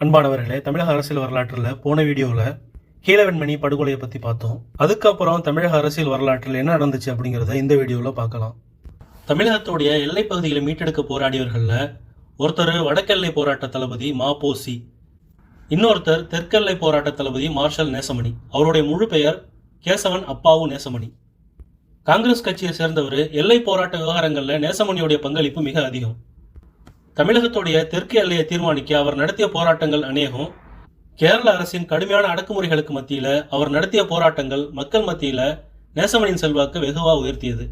அன்பானவர்களே, தமிழக அரசியல் வரலாற்றில் போன வீடியோவில் கீழவெண்மணி படுகொலையை பற்றி பார்த்தோம். அதுக்கப்புறம் தமிழக அரசியல் வரலாற்றில் என்ன நடந்துச்சு அப்படிங்கிறத இந்த வீடியோவில் பார்க்கலாம். தமிழகத்துடைய எல்லைப் பகுதிகளை மீட்டெடுக்க போராடியவர்களில் ஒருத்தர் வடக்கெல்லை போராட்ட தளபதி மா.பொ.சி., இன்னொருத்தர் தெற்கெல்லை போராட்ட தளபதி மார்ஷல் நேசமணி. அவருடைய முழு பெயர் கேசவன் அப்பாவு நேசமணி. காங்கிரஸ் கட்சியை சேர்ந்தவர். எல்லை போராட்ட விவகாரங்களில் நேசமணியுடைய பங்களிப்பு மிக அதிகம். தமிழகத்துடைய தெற்கு எல்லையை தீர்மானிக்க அவர் நடத்திய போராட்டங்கள் அநேகம். கேரள அரசின் கடுமையான அடக்குமுறைகளுக்கு மத்தியில் அவர் நடத்திய போராட்டங்கள் மக்கள் மத்தியில் நேசமணியின் செல்வாக்கு வெகுவா உயர்த்தியது.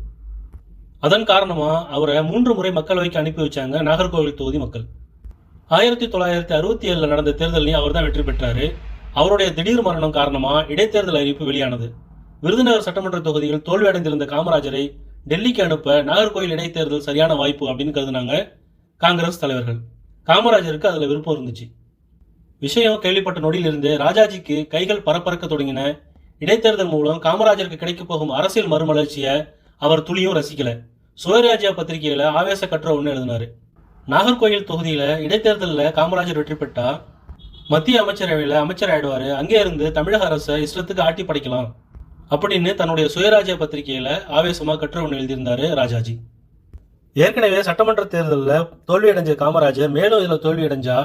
அதன் காரணமாக அவரை 3 முறை மக்களவைக்கு அனுப்பி வச்சாங்க நாகர்கோவில் தொகுதி மக்கள். 1967 நடந்த தேர்தலையும் அவர் தான் வெற்றி பெற்றாரு. அவருடைய திடீர் மரணம் காரணமாக இடைத்தேர்தல் அறிவிப்பு வெளியானது. விருதுநகர் சட்டமன்ற தொகுதியில் தோல்வியடைந்திருந்த காமராஜரை டெல்லிக்கு அனுப்ப நாகர்கோவில் இடைத்தேர்தல் சரியான வாய்ப்பு அப்படின்னு கருதுனாங்க காங்கிரஸ் தலைவர்கள். காமராஜருக்கு அதுல விருப்பம் இருந்துச்சு. விஷயம் கேள்விப்பட்ட நொடியிலிருந்து ராஜாஜிக்கு கைகள் பரப்பறக்க தொடங்கின. இடைத்தேர்தல் மூலம் காமராஜருக்கு கிடைக்க போகும் அரசியல் மறுமலர்ச்சியை அவர் துளியும் ரசிக்கல. சுயராஜ்யா பத்திரிகையில ஆவேச கட்டுரை ஒன்று எழுதினாரு. நாகர்கோயில் தொகுதியில இடைத்தேர்தலில் காமராஜர் வெற்றி பெற்றா மத்திய அமைச்சரவையில் அமைச்சர் ஆயிடுவாரு, அங்கே இருந்து தமிழக அரசை இஷ்டத்துக்கு ஆட்டி படைக்கலாம் அப்படின்னு தன்னுடைய சுயராஜ்யா பத்திரிகையில ஆவேசமா கட்டுரை ஒன்று எழுதியிருந்தாரு ராஜாஜி. ஏற்கனவே சட்டமன்ற தேர்தலில் தோல்வியடைஞ்ச காமராஜர் மேலும் இதில் தோல்வியடைஞ்சா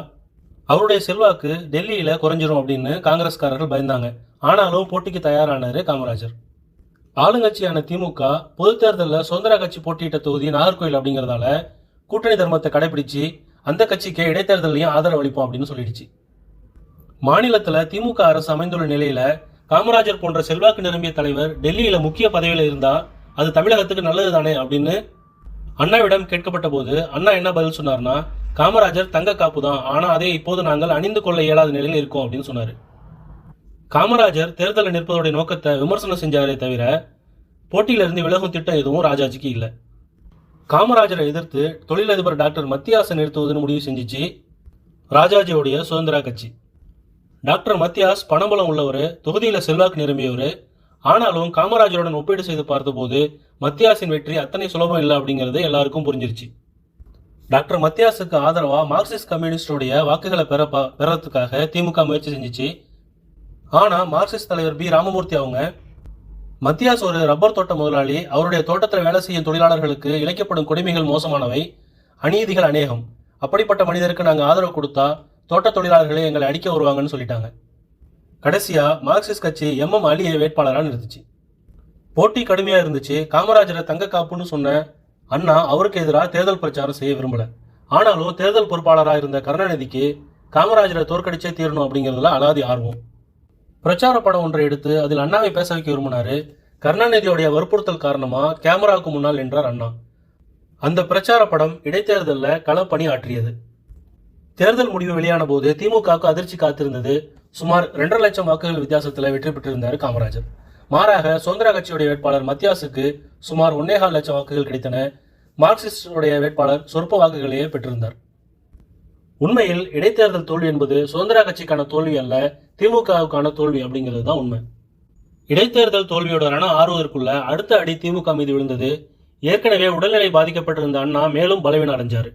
அவருடைய செல்வாக்கு டெல்லியில் குறைஞ்சிரும் அப்படின்னு காங்கிரஸ்காரர்கள் பயந்தாங்க. ஆனாலும் போட்டிக்கு தயாரானார் காமராஜர். ஆளுங்கட்சியான திமுக பொது தேர்தலில் சுதந்திர கட்சி போட்டியிட்ட தொகுதி நாகர்கோவில் அப்படிங்கிறதால கூட்டணி தர்மத்தை கடைபிடிச்சு அந்த கட்சிக்கு இடைத்தேர்தலையும் ஆதரவு அளிப்போம் அப்படின்னு சொல்லிடுச்சு. மாநிலத்தில் திமுக அரசு அமைந்துள்ள நிலையில காமராஜர் போன்ற செல்வாக்கு நிரம்பிய தலைவர் டெல்லியில் முக்கிய பதவியில் இருந்தால் அது தமிழகத்துக்கு நல்லது தானே அப்படின்னு அண்ணாவிடம் கேட்கப்பட்ட போது அண்ணா என்ன பதில் சொன்னார்னா, காமராஜர் தங்க காப்பு தான், ஆனால் அதை இப்போது நாங்கள் அணிந்து கொள்ள இயலாத நிலையில் இருக்கோம் அப்படின்னு சொன்னார். காமராஜர் தேர்தலில் நிற்பதோடைய நோக்கத்தை விமர்சனம் செஞ்சாரே தவிர போட்டியிலிருந்து விலகும் திட்டம் எதுவும் ராஜாஜிக்கு இல்லை. காமராஜரை எதிர்த்து தொழிலதிபர் டாக்டர் மத்தியாஸை நிறுத்துவதுன்னு முடிவு செஞ்சிச்சு ராஜாஜியோடைய சுதந்திரா கட்சி. டாக்டர் மத்தியாஸ் பணபலம் உள்ளவர், தொகுதியில் செல்வாக்கு நிரம்பியவர். ஆனாலும் காமராஜருடன் ஒப்பீடு செய்து பார்த்தபோது மத்தியாஸின் வெற்றி அத்தனை சுலபம் இல்லை அப்படிங்கிறது எல்லாருக்கும் புரிஞ்சிருச்சு. டாக்டர் மத்தியாஸுக்கு ஆதரவா மார்க்சிஸ்ட் கம்யூனிஸ்டுடைய வாக்குகளை பெறத்துக்காக திமுக முயற்சி செஞ்சிச்சு. ஆனா மார்க்சிஸ்ட் தலைவர் பி. ராமமூர்த்தி அவங்க, மத்தியாஸ் ஒரு ரப்பர் தோட்ட முதலாளி, அவருடைய தோட்டத்தில் வேலை செய்யும் தொழிலாளர்களுக்கு இழைக்கப்படும் கொடுமைகள் மோசமானவை, அநீதிகள் அநேகம், அப்படிப்பட்ட மனிதருக்கு நாங்கள் ஆதரவு கொடுத்தா தோட்ட தொழிலாளர்களே எங்களை அடிக்க வருவாங்கன்னு சொல்லிட்டாங்க. கடைசியா மார்க்சிஸ்ட் கட்சி எம்.எம். அலியை வேட்பாளராக நிறுத்துச்சு. போட்டி கடுமையா இருந்துச்சு. காமராஜரை தங்க காப்புன்னு சொன்ன அண்ணா அவருக்கு எதிராக தேர்தல் பிரச்சாரம் செய்ய விரும்பல. ஆனாலும் தேர்தல் பொறுப்பாளராக இருந்த கருணாநிதிக்கு காமராஜரை தோற்கடிச்சே தீரணும் அப்படிங்கிறதுல அலாதி ஆர்வம். பிரச்சார படம் ஒன்றை எடுத்து அதில் அண்ணாவை பேச வைக்க விரும்பினாரு. கருணாநிதியோடைய வற்புறுத்தல் காரணமா கேமராவுக்கு முன்னால் நின்றார் அண்ணா. அந்த பிரச்சார படம் இடைத்தேர்தலில் களப்பணி ஆற்றியது. தேர்தல் முடிவு வெளியான போது திமுகவுக்கு அதிர்ச்சி காத்திருந்தது. சுமார் 2.5 லட்சம் வாக்குகள் வித்தியாசத்தில் வெற்றி பெற்றிருந்தார் காமராஜர். மாறாக சுதந்திர கட்சியுடைய வேட்பாளர் மத்தியாஸுக்கு சுமார் 1.25 லட்சம் வாக்குகள் கிடைத்தன. மார்க்சிஸ்டுடைய வேட்பாளர் சொற்ப வாக்குகளையே பெற்றிருந்தார். உண்மையில் இடைத்தேர்தல் தோல்வி என்பது சுதந்திர கட்சிக்கான தோல்வி அல்ல, திமுகவுக்கான தோல்வி அப்படிங்கிறது தான் உண்மை. இடைத்தேர்தல் தோல்வியோட ரண ஆறுவதற்குள்ள அடுத்த அடி திமுக மீது விழுந்தது. ஏற்கனவே உடல்நிலை பாதிக்கப்பட்டிருந்த அண்ணா மேலும் பலவீனம் அடைஞ்சார்.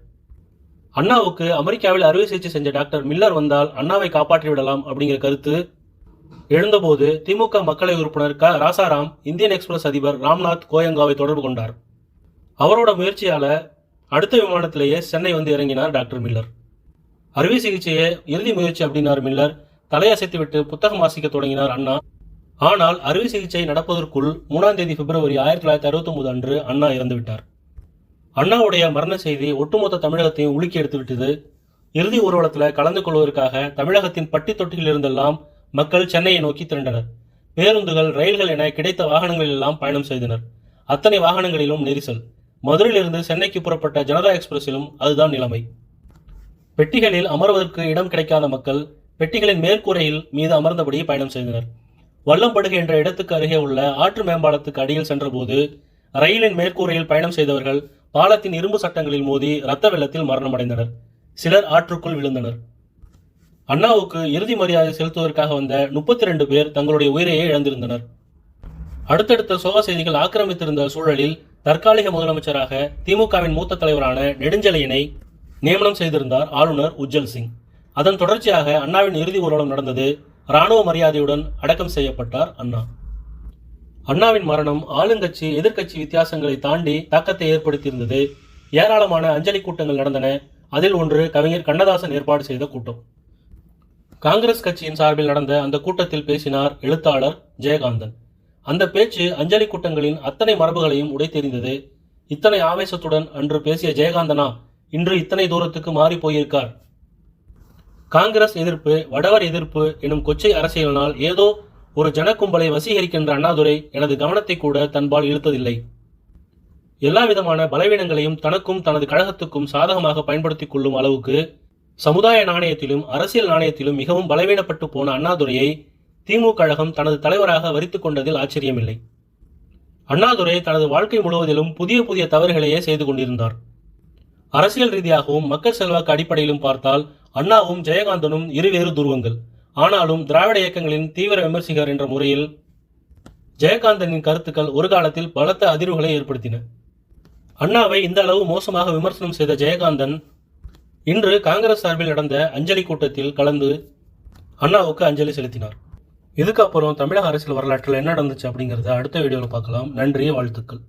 அண்ணாவுக்கு அமெரிக்காவில் அறுவை சிகிச்சை செஞ்ச டாக்டர் மில்லர் வந்தால் அண்ணாவை காப்பாற்றி விடலாம் அப்படிங்கிற கருத்து எழுந்தபோது திமுக மக்களை உறுப்பினர் க. ராசாராம் இந்தியன் எக்ஸ்பிரஸ் அதிபர் ராம்நாத் கோயங்காவை தொடர்பு கொண்டார். அவரோட முயற்சியால அடுத்த விமானத்திலேயே சென்னை வந்து இறங்கினார் டாக்டர் மில்லர். அறுவை சிகிச்சையே இறுதி முயற்சி அப்படின்னார் மில்லர். தலையசைத்து விட்டு புத்தகம் வாசிக்க தொடங்கினார் அண்ணா. ஆனால் அறுவை சிகிச்சை நடப்பதற்குள் 3ஆம் தேதி பிப்ரவரி 1969 அன்று அண்ணா இறந்துவிட்டார். அண்ணாவுடைய மரண செய்தி ஒட்டுமொத்த தமிழகத்தையும் உலுக்கி எடுத்து விட்டது. இறுதி ஊர்வலத்தில் கலந்து கொள்வதற்காக தமிழகத்தின் பட்டி தொட்டியில் இருந்தெல்லாம் மக்கள் சென்னையை நோக்கி திரண்டனர். பேருந்துகள், ரயில்கள் என கிடைத்த வாகனங்களில் எல்லாம் பயணம் செய்தனர். அத்தனை வாகனங்களிலும் நெரிசல். மதுரையிலிருந்து சென்னைக்கு புறப்பட்ட ஜனதா எக்ஸ்பிரஸிலும் அதுதான் நிலைமை. பெட்டிகளில் அமர்வதற்கு இடம் கிடைக்காத மக்கள் பெட்டிகளின் மேற்கூரையில் மீது அமர்ந்தபடி பயணம் செய்தனர். வல்லம்படுகை என்ற இடத்துக்கு அருகே உள்ள ஆற்று மேம்பாலத்துக்கு அடியில் சென்றபோது ரயிலின் மேற்கூரையில் பயணம் செய்தவர்கள் பாலத்தின் இரும்பு சட்டங்களில் மோதி இரத்த வெள்ளத்தில் மரணமடைந்தனர். சிலர் ஆற்றுக்குள் விழுந்தனர். அண்ணாவுக்கு இறுதி மரியாதை செலுத்துவதற்காக வந்த 32 பேர் தங்களுடைய உயிரையே இழந்திருந்தனர். அடுத்தடுத்த சோக செய்திகள் ஆக்கிரமித்திருந்த சூழலில் தற்காலிக முதலமைச்சராக திமுகவின் மூத்த தலைவரான நெடுஞ்செழியனை நியமனம் செய்திருந்தார் ஆளுநர் உஜ்ஜல் சிங். அதன் தொடர்ச்சியாக அண்ணாவின் இறுதி ஊர்வலம் நடந்தது. இராணுவ மரியாதையுடன் அடக்கம் செய்யப்பட்டார் அண்ணா. அண்ணாவின் மரணம் ஆளுங்கட்சி எதிர்க்கட்சி வித்தியாசங்களை தாண்டி தாக்கத்தை ஏற்படுத்தியிருந்தது. ஏராளமான அஞ்சலி கூட்டங்கள் நடந்தன. அதில் ஒன்று கவிஞர் கண்ணதாசன் ஏற்பாடு செய்த கூட்டம். காங்கிரஸ் கட்சியின் சார்பில் நடந்த அந்த கூட்டத்தில் பேசினார் எழுத்தாளர் ஜெயகாந்தன். அந்த பேச்சு அஞ்சலி கூட்டங்களின் அத்தனை மரபுகளையும் உடைத்தெறிந்தது. இத்தனை ஆவேசத்துடன் அன்று பேசிய ஜெயகாந்தனா இன்று இத்தனை தூரத்துக்கு மாறி போயிருக்கார். காங்கிரஸ் எதிர்ப்பு, வடவர் எதிர்ப்பு எனும் கொச்சை அரசியலினால் ஏதோ ஒரு ஜனக்கும்பலை வசீகரிக்கின்ற அண்ணாதுரை எனது கவனத்தை கூட தன்பால் இழுத்ததில்லை. எல்லா விதமான பலவீனங்களையும் தனக்கும் தனது கழகத்துக்கும் சாதகமாக பயன்படுத்திக் கொள்ளும் அளவுக்கு சமுதாய நாணயத்திலும் அரசியல் நாணயத்திலும் மிகவும் பலவீனப்பட்டு போன அண்ணாதுரையை திமுக கழகம் தனது தலைவராக வரித்துக் கொண்டதில் ஆச்சரியமில்லை. அண்ணாதுரை தனது வாழ்க்கை முழுவதிலும் புதிய புதிய தவறுகளையே செய்து கொண்டிருந்தார். அரசியல் ரீதியாகவும் மக்கள் செல்வாக்கு அடிப்படையிலும் பார்த்தால் அண்ணாவும் ஜெயகாந்தனும் இருவேறு துருவங்கள். ஆனாலும் திராவிட இயக்கங்களின் தீவிர விமர்சகர் என்ற முறையில் ஜெயகாந்தனின் கருத்துக்கள் ஒரு காலத்தில் பலத்த அதிர்வுகளை ஏற்படுத்தின. அண்ணாவை இந்த அளவு மோசமாக விமர்சனம் செய்த ஜெயகாந்தன் இன்று காங்கிரஸ் சார்பில் நடந்த அஞ்சலி கூட்டத்தில் கலந்து அண்ணாவுக்கு அஞ்சலி செலுத்தினார். இதுக்கப்புறம் தமிழக அரசியல் வரலாற்றில் என்ன நடந்துச்சு அப்படிங்கிறத அடுத்த வீடியோவில் பார்க்கலாம். நன்றி, வாழ்த்துக்கள்.